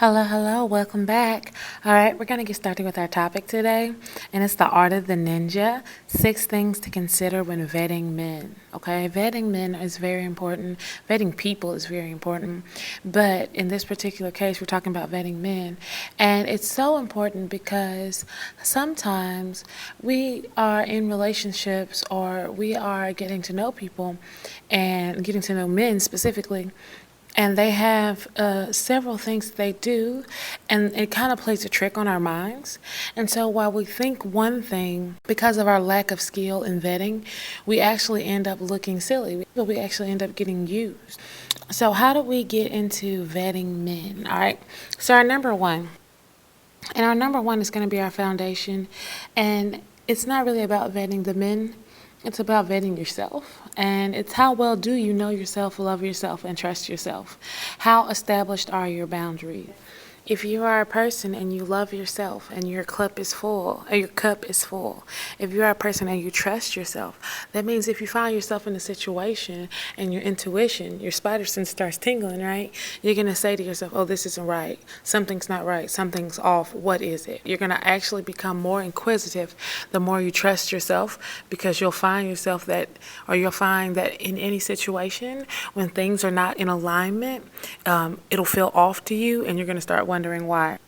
Hello, welcome back. All right, we're going to get started with our topic today, and it's the art of the ninja. 6 things to consider when vetting men. Okay, vetting men is very important, vetting people is very important, but in this particular case, we're talking about vetting men, and it's so important because sometimes we are in relationships or we are getting to know people and getting to know men specifically, and they have several things they do, and it kind of plays a trick on our minds. And so while we think one thing, because of our lack of skill in vetting, we actually end up looking silly. We actually end up getting used. So how do we get into vetting men? All right. So our number one is going to be our foundation. And it's not really about vetting the men, it's about vetting yourself. And it's how well do you know yourself, love yourself, and trust yourself? How established are your boundaries? If you are a person and you love yourself and your cup is full, if you are a person and you trust yourself, that means if you find yourself in a situation and your intuition, your spider sense starts tingling, right? You're going to say to yourself, oh, this isn't right. Something's not right. Something's off. What is it? You're going to actually become more inquisitive the more you trust yourself, because you'll find that in any situation, when things are not in alignment, it'll feel off to you and you're going to start wondering why.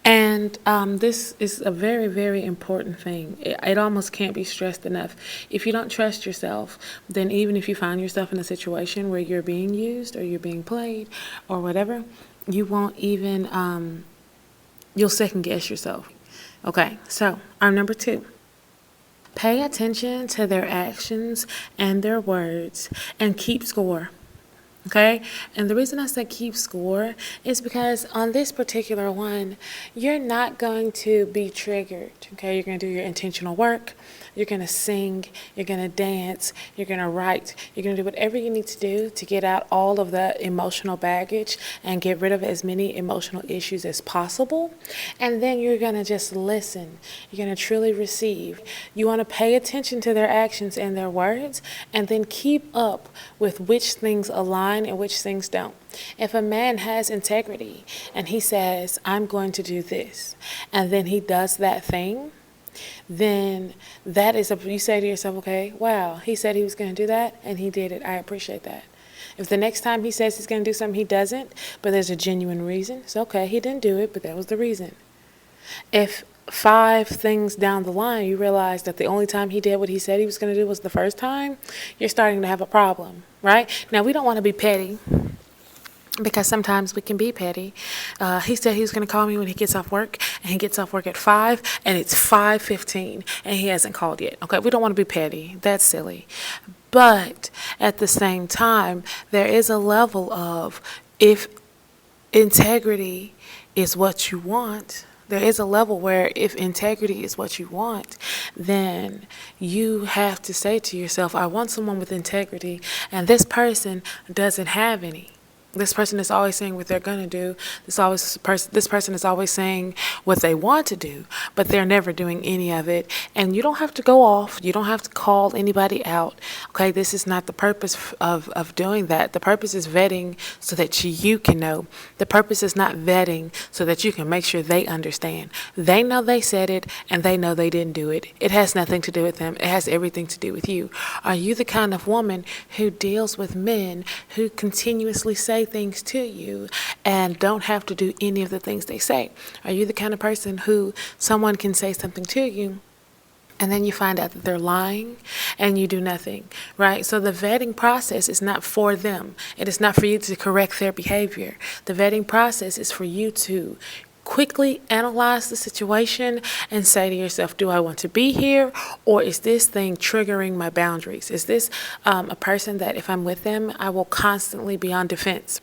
And this is a very, very important thing. It almost can't be stressed enough. If you don't trust yourself, then even if you find yourself in a situation where you're being used or you're being played or whatever, you won't even, you'll second guess yourself. Okay, so our number 2. Pay attention to their actions and their words and keep score. Okay, and the reason I said keep score is because on this particular one, you're not going to be triggered. Okay, you're going to do your intentional work, you're going to sing, you're going to dance, you're going to write, you're going to do whatever you need to do to get out all of the emotional baggage and get rid of as many emotional issues as possible. And then you're going to just listen. You're going to truly receive. You want to pay attention to their actions and their words, and then keep up with which things align and which things don't. If a man has integrity and he says, I'm going to do this, and then he does that thing, then you say to yourself, okay, wow, he said he was going to do that and he did it. I appreciate that. If the next time he says he's going to do something, he doesn't, but there's a genuine reason, it's okay, he didn't do it, but that was the reason. If 5 things down the line, you realize that the only time he did what he said he was going to do was the first time, you're starting to have a problem, right? Now, we don't want to be petty, because sometimes we can be petty. He said he was going to call me when he gets off work, and he gets off work at 5, and it's 5:15, and he hasn't called yet. Okay, we don't want to be petty. That's silly. But at the same time, there is a level of, if integrity is what you want, there is a level where if integrity is what you want, then you have to say to yourself, I want someone with integrity, and this person doesn't have any. This person is always saying what they're going to do. This person is always saying what they want to do, but they're never doing any of it. And you don't have to go off. You don't have to call anybody out. Okay, this is not the purpose of doing that. The purpose is vetting so that you can know. The purpose is not vetting so that you can make sure they understand. They know they said it, and they know they didn't do it. It has nothing to do with them. It has everything to do with you. Are you the kind of woman who deals with men who continuously say things to you and don't have to do any of the things they say? Are you the kind of person who someone can say something to you and then you find out that they're lying and you do nothing, right? So the vetting process is not for them. It is not for you to correct their behavior. The vetting process is for you to quickly analyze the situation and say to yourself, do I want to be here, or is this thing triggering my boundaries? Is this a person that if I'm with them, I will constantly be on defense?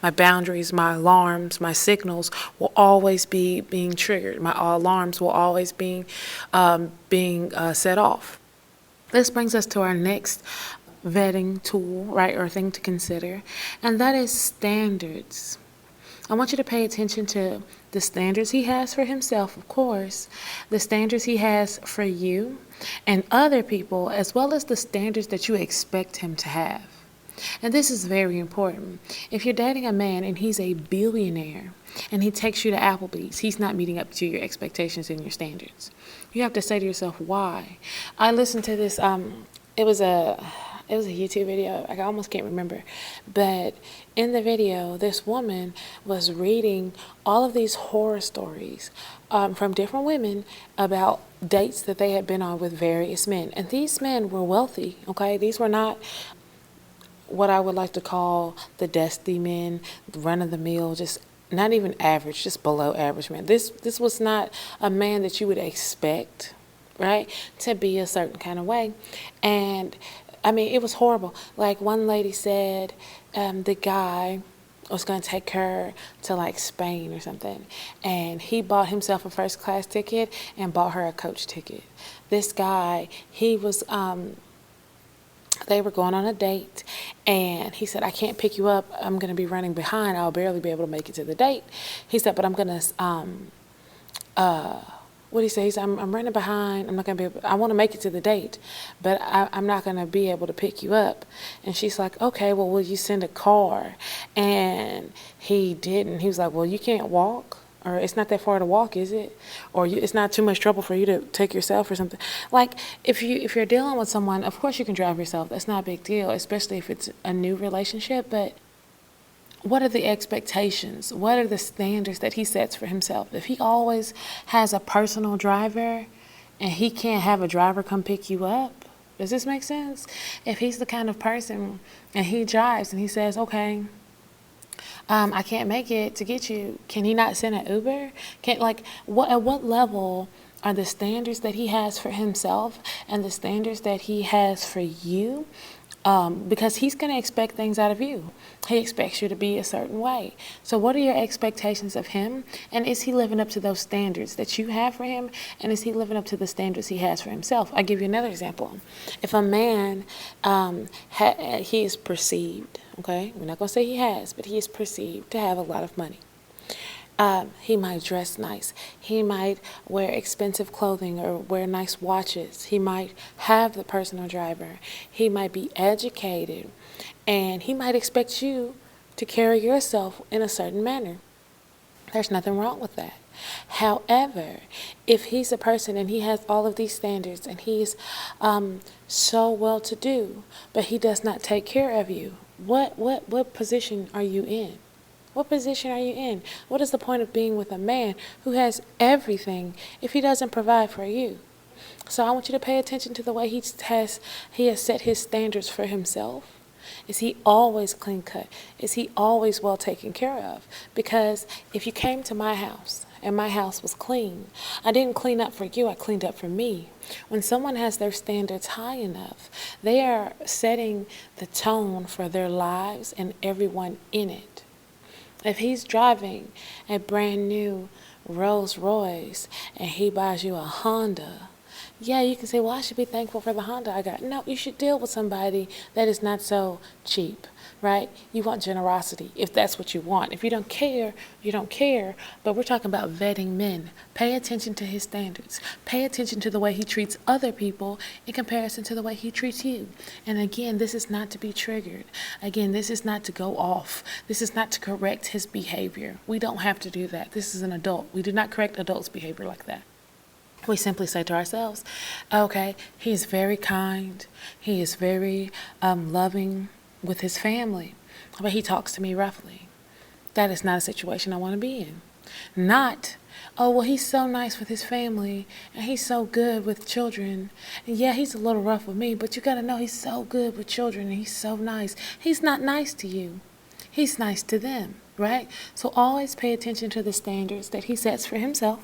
My boundaries, my alarms, my signals will always be being triggered. My alarms will always be being set off. This brings us to our next vetting tool, right, or thing to consider, and that is standards. I want you to pay attention to the standards he has for himself, of course, the standards he has for you and other people, as well as the standards that you expect him to have. And this is very important. If you're dating a man and he's a billionaire and he takes you to Applebee's, he's not meeting up to your expectations and your standards. You have to say to yourself, why? I listened to this, it was a YouTube video. I almost can't remember. But in the video, this woman was reading all of these horror stories from different women about dates that they had been on with various men. And these men were wealthy, okay? These were not what I would like to call the dusty men, run of the mill, just not even average, just below average man. This was not a man that you would expect, right, to be a certain kind of way. And I mean, it was horrible. Like one lady said, the guy was going to take her to like Spain or something, and he bought himself a first class ticket and bought her a coach ticket. This guy, he was they were going on a date, and he said, I can't pick you up. I'm going to be running behind. I'll barely be able to make it to the date. He said, but I'm going to, what he said, he said, I'm running behind. I'm not going to be able, I want to make it to the date, but I'm not going to be able to pick you up. And she's like, okay, well, will you send a car? And he didn't. He was like, well, you can't walk. Or it's not that far to walk, is it? Or it's not too much trouble for you to take yourself or something. Like, if you're dealing with someone, of course you can drive yourself. That's not a big deal, especially if it's a new relationship. But what are the expectations? What are the standards that he sets for himself? If he always has a personal driver and he can't have a driver come pick you up, does this make sense? If he's the kind of person and he drives and he says, okay, I can't make it to get you, can he not send an Uber? At what level are the standards that he has for himself and the standards that he has for you? Because he's going to expect things out of you. He expects you to be a certain way. So what are your expectations of him? And is he living up to those standards that you have for him? And is he living up to the standards he has for himself? I'll give you another example. If a man, he is perceived, okay? We're not going to say he has, but he is perceived to have a lot of money. He might dress nice. He might wear expensive clothing or wear nice watches. He might have the personal driver. He might be educated. And he might expect you to carry yourself in a certain manner. There's nothing wrong with that. However, if he's a person and he has all of these standards and he's so well-to-do, but he does not take care of you, what position are you in? What position are you in? What is the point of being with a man who has everything if he doesn't provide for you? So I want you to pay attention to the way he has set his standards for himself. Is he always clean cut? Is he always well taken care of? Because if you came to my house and my house was clean, I didn't clean up for you, I cleaned up for me. When someone has their standards high enough, they are setting the tone for their lives and everyone in it. If he's driving a brand new Rolls Royce and he buys you a Honda, yeah, you can say, well, I should be thankful for the Honda I got. No, you should deal with somebody that is not so cheap, right? You want generosity if that's what you want. If you don't care, you don't care. But we're talking about vetting men. Pay attention to his standards. Pay attention to the way he treats other people in comparison to the way he treats you. And again, this is not to be triggered. Again, this is not to go off. This is not to correct his behavior. We don't have to do that. This is an adult. We do not correct adults' behavior like that. We simply say to ourselves, okay, he is very kind. He is very loving with his family, but he talks to me roughly. That is not a situation I want to be in. Not, oh, well, he's so nice with his family and he's so good with children. And yeah, he's a little rough with me, but you got to know he's so good with children and he's so nice. He's not nice to you. He's nice to them, right? So always pay attention to the standards that he sets for himself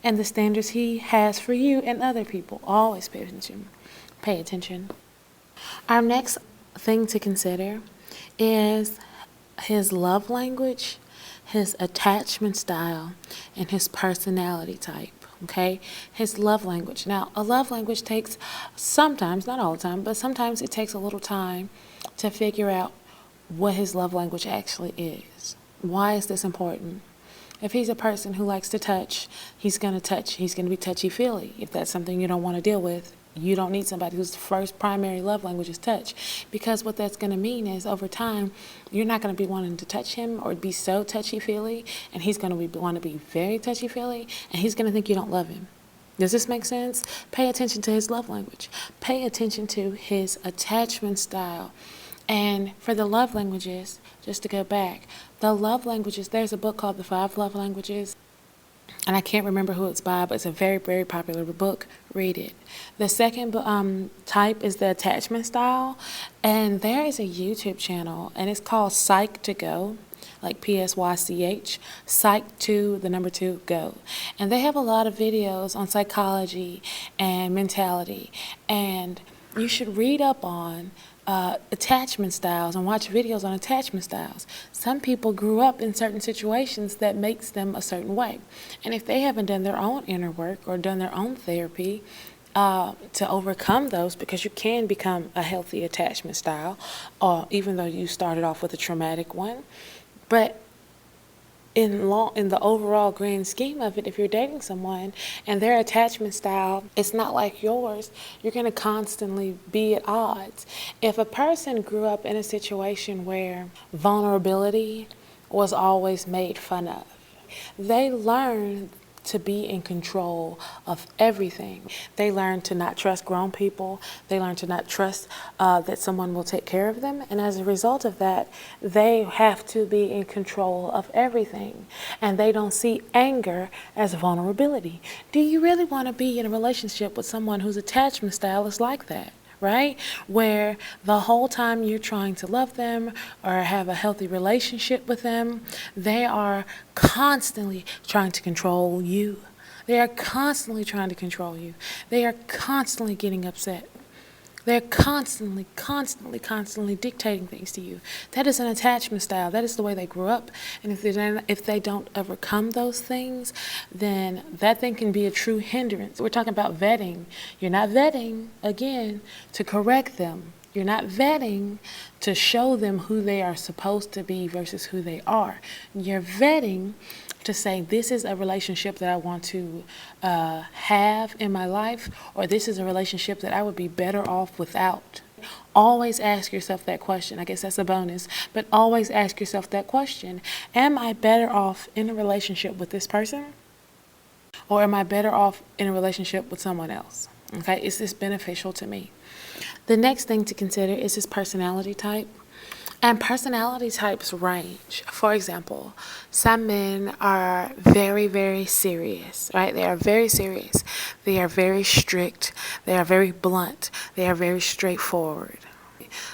and the standards he has for you and other people. Always pay attention. Pay attention. Our next thing to consider is his love language, his attachment style, and his personality type. Okay? His love language. Now, a love language takes sometimes, not all the time, but sometimes it takes a little time to figure out what his love language actually is. Why is this important? If he's a person who likes to touch, he's going to touch. He's going to be touchy-feely if that's something you don't want to deal with. you don't need somebody whose first primary love language is touch, because what that's going to mean is over time you're not going to be wanting to touch him or be so touchy-feely, and he's going to want to be very touchy-feely, and he's going to think you don't love him. Does this make sense? Pay attention to his love language. Pay attention to his attachment style. And for the love languages, just to go back, the love languages, there's a book called The 5 Love Languages, and I can't remember who it's by, but it's a very, very popular book. Read it. The second type is the attachment style, and there is a YouTube channel, and it's called Psych2Go, like Psych, Psych2, the number 2, go. And they have a lot of videos on psychology and mentality, and you should read up on attachment styles and watch videos on attachment styles. Some people grew up in certain situations that makes them a certain way. And if they haven't done their own inner work or done their own therapy to overcome those, because you can become a healthy attachment style, even though you started off with a traumatic one. But in the overall grand scheme of it, if you're dating someone and their attachment style is not like yours, you're going to constantly be at odds. If a person grew up in a situation where vulnerability was always made fun of, they learn to be in control of everything. They learn to not trust grown people. They learn to not trust that someone will take care of them. And as a result of that, they have to be in control of everything. And they don't see anger as vulnerability. Do you really want to be in a relationship with someone whose attachment style is like that? Right? Where the whole time you're trying to love them or have a healthy relationship with them, they are constantly trying to control you. They are constantly trying to control you. They are constantly getting upset. They're constantly dictating things to you. That is an attachment style. That is the way they grew up. And if they don't overcome those things, then that thing can be a true hindrance. We're talking about vetting. You're not vetting, again, to correct them. You're not vetting to show them who they are supposed to be versus who they are. You're vetting to say, this is a relationship that I want to have in my life, or this is a relationship that I would be better off without. Always ask yourself that question. I guess that's a bonus, but always ask yourself that question. Am I better off in a relationship with this person, or am I better off in a relationship with someone else? Okay, is this beneficial to me? The next thing to consider is his personality type. And personality types range. For example, some men are very, very serious, right? They are very serious. They are very strict. They are very blunt. They are very straightforward.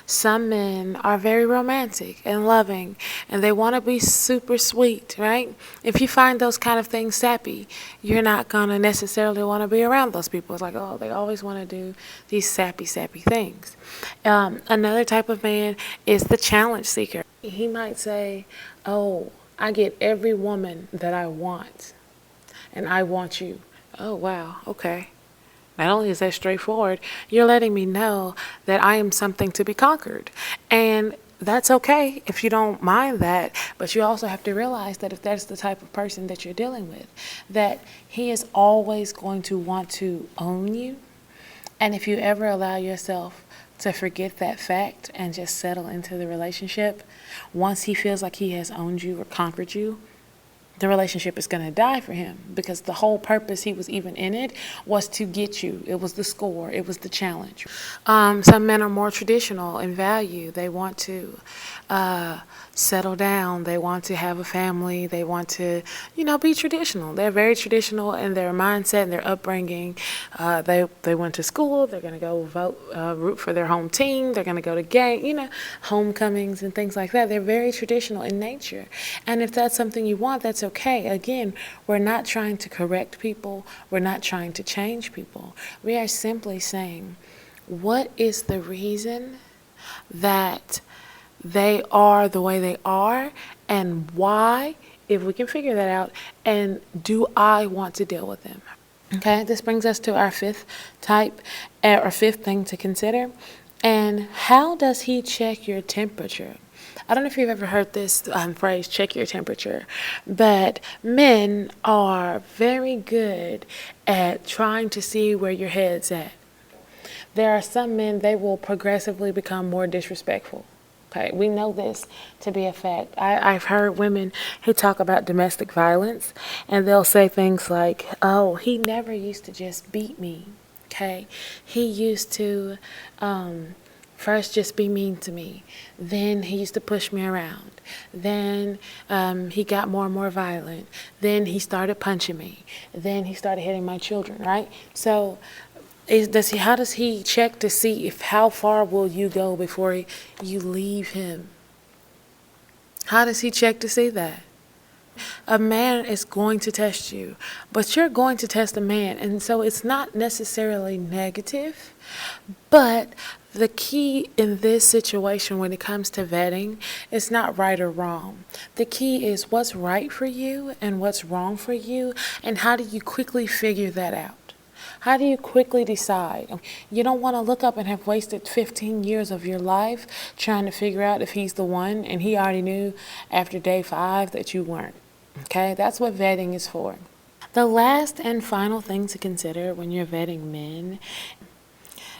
Some men are very romantic and loving, and they want to be super sweet, right? If you find those kind of things sappy, you're not going to necessarily want to be around those people. It's like, oh, they always want to do these sappy things. Another type of man is the challenge seeker. He might say, oh, I get every woman that I want, and I want you. Oh, wow, okay. Not only is that straightforward, you're letting me know that I am something to be conquered. And that's okay if you don't mind that, but you also have to realize that if that's the type of person that you're dealing with, that he is always going to want to own you. And if you ever allow yourself to forget that fact and just settle into the relationship, once he feels like he has owned you or conquered you, the relationship is going to die for him, because the whole purpose he was even in it was to get you. It was the score. It was the challenge. Some men are more traditional in value. They want to settle down. They want to have a family. They want to, be traditional. They're very traditional in their mindset and their upbringing. They went to school. They're going to go root for their home team. They're going to go to game, homecomings and things like that. They're very traditional in nature. And if that's something you want, that's okay. Again, we're not trying to correct people. We're not trying to change people. We are simply saying, what is the reason that they are the way they are, and why, if we can figure that out, and do I want to deal with them? Okay, this brings us to our fifth type, or fifth thing to consider. And how does he check your temperature? I don't know if you've ever heard this phrase, check your temperature, but men are very good at trying to see where your head's at. There are some men, they will progressively become more disrespectful. Okay, we know this to be a fact. I've heard women who talk about domestic violence, and they'll say things like, oh, he never used to just beat me. Okay, he used to first just be mean to me. Then he used to push me around. Then he got more and more violent. Then he started punching me. Then he started hitting my children, right? So how does he check to see if how far will you go before you leave him? How does he check to see that? A man is going to test you, but you're going to test a man. And so it's not necessarily negative, but the key in this situation when it comes to vetting is not right or wrong. The key is what's right for you and what's wrong for you, and how do you quickly figure that out? How do you quickly decide? You don't want to look up and have wasted 15 years of your life trying to figure out if he's the one, and he already knew after day 5 that you weren't. Okay, that's what vetting is for. The last and final thing to consider when you're vetting men,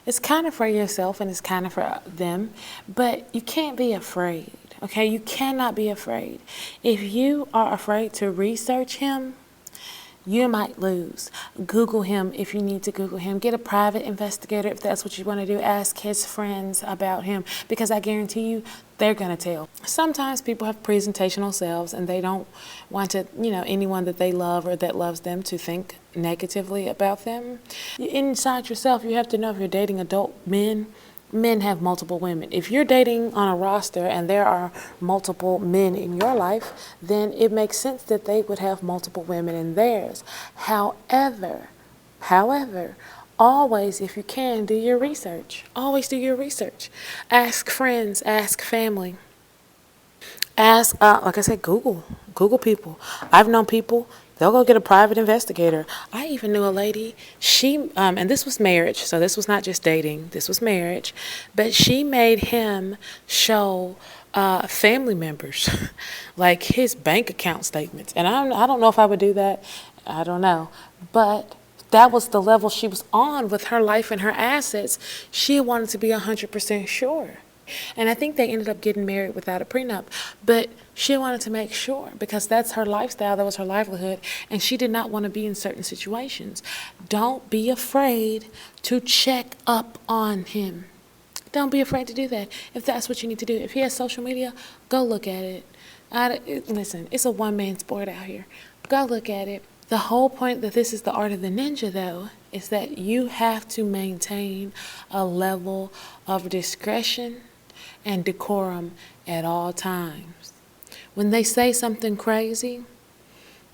it's kind of for yourself and it's kind of for them, but you can't be afraid. Okay, you cannot be afraid. If you are afraid to research him, you might lose. Google him if you need to Google him. Get a private investigator if that's what you want to do. Ask his friends about him, because I guarantee you they're going to tell. Sometimes people have presentational selves and they don't want to, anyone that they love or that loves them to think negatively about them. Inside yourself, you have to know if you're dating adult men. Men have multiple women. If you're dating on a roster and there are multiple men in your life, then it makes sense that they would have multiple women in theirs. However, always, if you can, do your research. Always do your research. Ask friends, ask family. Ask, like I said, Google people. I've known people, they'll go get a private investigator. I even knew a lady, and this was marriage, so this was not just dating, this was marriage, but she made him show family members, like his bank account statements. And I don't know if I would do that, I don't know, but that was the level she was on with her life and her assets. She wanted to be 100% sure. And I think they ended up getting married without a prenup. But she wanted to make sure, because that's her lifestyle, that was her livelihood, and she did not want to be in certain situations. Don't be afraid to check up on him. Don't be afraid to do that if that's what you need to do. If he has social media, go look at it. Listen, it's a one-man sport out here. Go look at it. The whole point that this is the art of the ninja, though, is that you have to maintain a level of discretion and decorum at all times. When they say something crazy,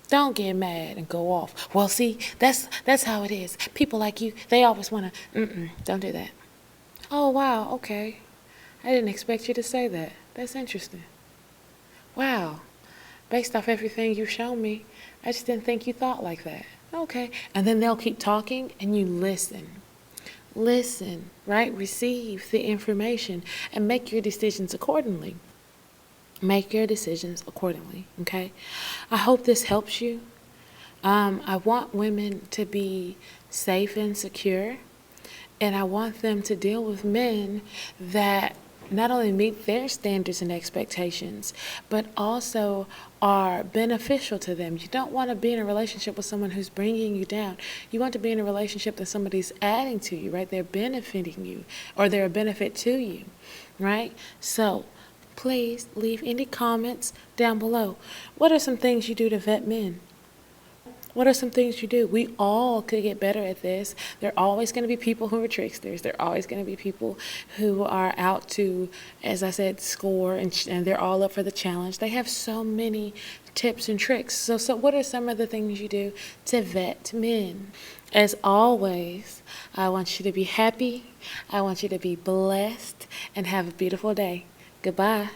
don't get mad and go off. Well, see, that's how it is. People like you, they always want to, don't do that. Oh, wow, okay. I didn't expect you to say that. That's interesting. Wow. Based off everything you've shown me, I just didn't think you thought like that. Okay. And then they'll keep talking and you listen. Listen, right? Receive the information and make your decisions accordingly. Make your decisions accordingly, okay? I hope this helps you. I want women to be safe and secure, and I want them to deal with men that not only meet their standards and expectations, but also are beneficial to them. You don't want to be in a relationship with someone who's bringing you down. You want to be in a relationship that somebody's adding to you, right? They're benefiting you, or they're a benefit to you, right? So please leave any comments down below. What are some things you do to vet men? What are some things you do? We all could get better at this. There are always going to be people who are tricksters. There are always going to be people who are out to, as I said, score, and they're all up for the challenge. They have so many tips and tricks. So what are some of the things you do to vet men? As always, I want you to be happy. I want you to be blessed and have a beautiful day. Goodbye.